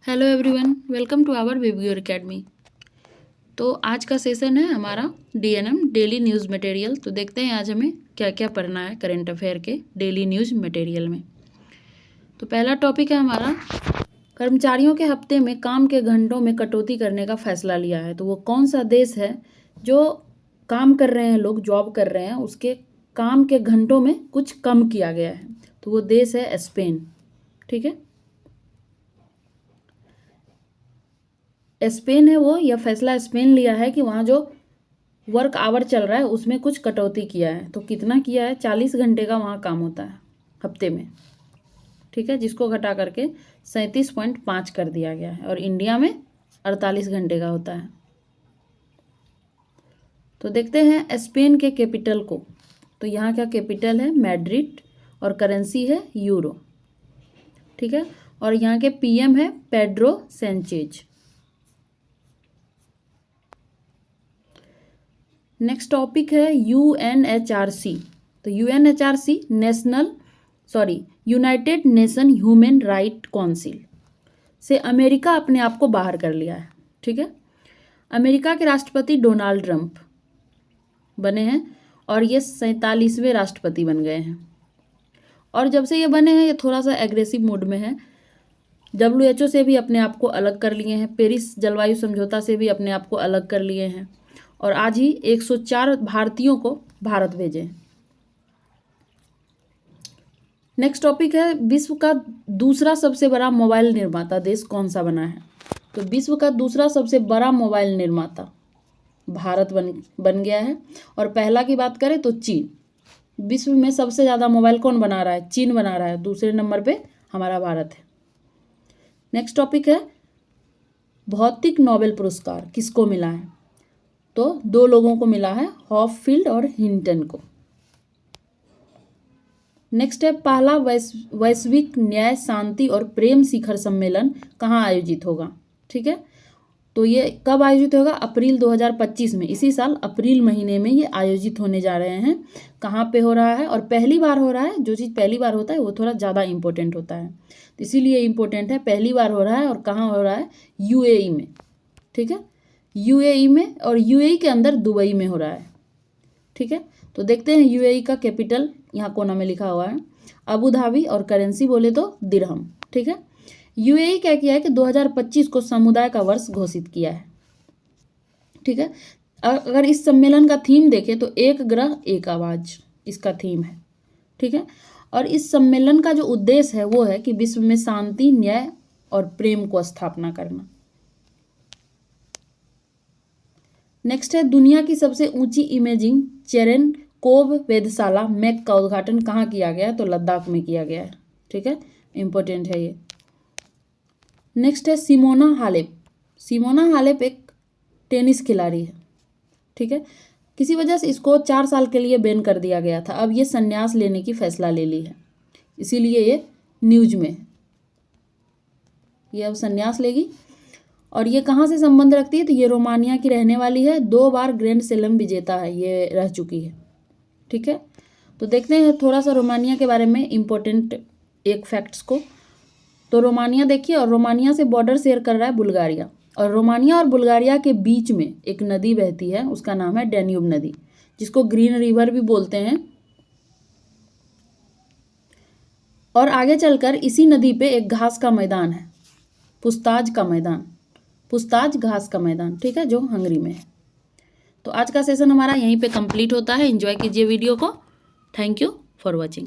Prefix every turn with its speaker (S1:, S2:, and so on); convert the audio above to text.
S1: Hello everyone, welcome to our वेबियोर academy. तो आज का सेशन है हमारा डीएनएम डेली न्यूज़ मटेरियल। तो देखते हैं आज हमें क्या क्या पढ़ना है करंट अफेयर के डेली न्यूज़ मटेरियल में। तो पहला टॉपिक है हमारा, कर्मचारियों के हफ्ते में काम के घंटों में कटौती करने का फैसला लिया है। तो वो कौन सा देश है जो काम कर रहे हैं, लोग जॉब कर रहे हैं, उसके काम के घंटों में कुछ कम किया गया है। तो वो देश है स्पेन। ठीक है, स्पेन है वो, यह फैसला स्पेन लिया है कि वहाँ जो वर्क आवर चल रहा है उसमें कुछ कटौती किया है। तो कितना किया है? 40 घंटे का वहाँ काम होता है हफ्ते में। ठीक है, जिसको घटा करके 37.5 कर दिया गया है, और इंडिया में 48 घंटे का होता है। तो देखते हैं स्पेन के कैपिटल को। तो यहाँ का कैपिटल है मैड्रिड और करेंसी है यूरो। ठीक है, और यहाँ के पीएम है पेड्रो सैंचेज। नेक्स्ट टॉपिक है यूएनएचआरसी। तो UNHRC United nation human right council से अमेरिका अपने आप को बाहर कर लिया है। ठीक है, अमेरिका के राष्ट्रपति डोनाल्ड ट्रंप बने हैं और ये 47वें राष्ट्रपति बन गए हैं। और जब से ये बने हैं ये थोड़ा सा एग्रेसिव मूड में है। WHO से भी अपने आप को अलग कर लिए हैं, पेरिस जलवायु समझौता से भी अपने आप को अलग कर लिए हैं, और आज ही 104 भारतीयों को भारत भेजे। नेक्स्ट टॉपिक है, विश्व का दूसरा सबसे बड़ा मोबाइल निर्माता देश कौन सा बना है? तो विश्व का दूसरा सबसे बड़ा मोबाइल निर्माता भारत बन गया है। और पहला की बात करें तो चीन। विश्व में सबसे ज़्यादा मोबाइल कौन बना रहा है? चीन बना रहा है। दूसरे नंबर पे हमारा भारत है। नेक्स्ट टॉपिक है, भौतिक नोबेल पुरस्कार किसको मिला है? तो 2 लोगों को मिला है, हॉपफील्ड और हिंटन को। नेक्स्ट है, पहला वैश्विक न्याय, शांति और प्रेम शिखर सम्मेलन कहाँ आयोजित होगा? ठीक है, तो ये कब आयोजित होगा? अप्रैल 2025 में, इसी साल अप्रैल महीने में ये आयोजित होने जा रहे हैं। कहाँ पे हो रहा है? और पहली बार हो रहा है। जो चीज़ पहली बार होता है वो थोड़ा ज़्यादा इम्पोर्टेंट होता है, तो इसीलिए इम्पोर्टेंट है। पहली बार हो रहा है और कहाँ हो रहा है? UAE में। ठीक है, UAE में, और UAE के अंदर दुबई में हो रहा है। ठीक है, तो देखते हैं UAE का कैपिटल यहाँ कोना में लिखा हुआ है अबू धाबी, और करेंसी बोले तो दिरहम। ठीक है, UAE क्या किया है कि 2025 को समुदाय का वर्ष घोषित किया है। ठीक है, अगर इस सम्मेलन का थीम देखें तो एक ग्रह एक आवाज इसका थीम है। ठीक है, और इस सम्मेलन का जो उद्देश्य है वो है कि विश्व में शांति, न्याय और प्रेम को स्थापना करना। नेक्स्ट है, दुनिया की सबसे ऊंची इमेजिंग चेरेनकोव वेधशाला मैक का उद्घाटन कहाँ किया गया है? तो लद्दाख में किया गया है। ठीक है, इंपॉर्टेंट है ये। नेक्स्ट है, सिमोना हालेप। सिमोना हालेप एक टेनिस खिलाड़ी है। ठीक है, किसी वजह से इसको 4 साल के लिए बैन कर दिया गया था। अब ये संन्यास लेने की फैसला ले ली है, इसीलिए ये न्यूज में है। ये अब संन्यास लेगी। और ये कहाँ से संबंध रखती है? तो ये रोमानिया की रहने वाली है, 2 बार ग्रैंड स्लैम विजेता है, ये रह चुकी है। ठीक है, तो देखते हैं थोड़ा सा रोमानिया के बारे में इम्पोर्टेंट एक फैक्ट्स को। तो रोमानिया देखिए, और रोमानिया से बॉर्डर शेयर कर रहा है बुल्गारिया, और रोमानिया और बुल्गारिया के बीच में एक नदी बहती है, उसका नाम है डैन्यूब नदी, जिसको ग्रीन रिवर भी बोलते हैं। और आगे चलकर इसी नदी पे एक घास का मैदान है, पुस्ताज घास का मैदान। ठीक है, जो हंगरी में है। तो आज का सेशन हमारा यहीं पे कंप्लीट होता है। एंजॉय कीजिए वीडियो को। Thank you for watching.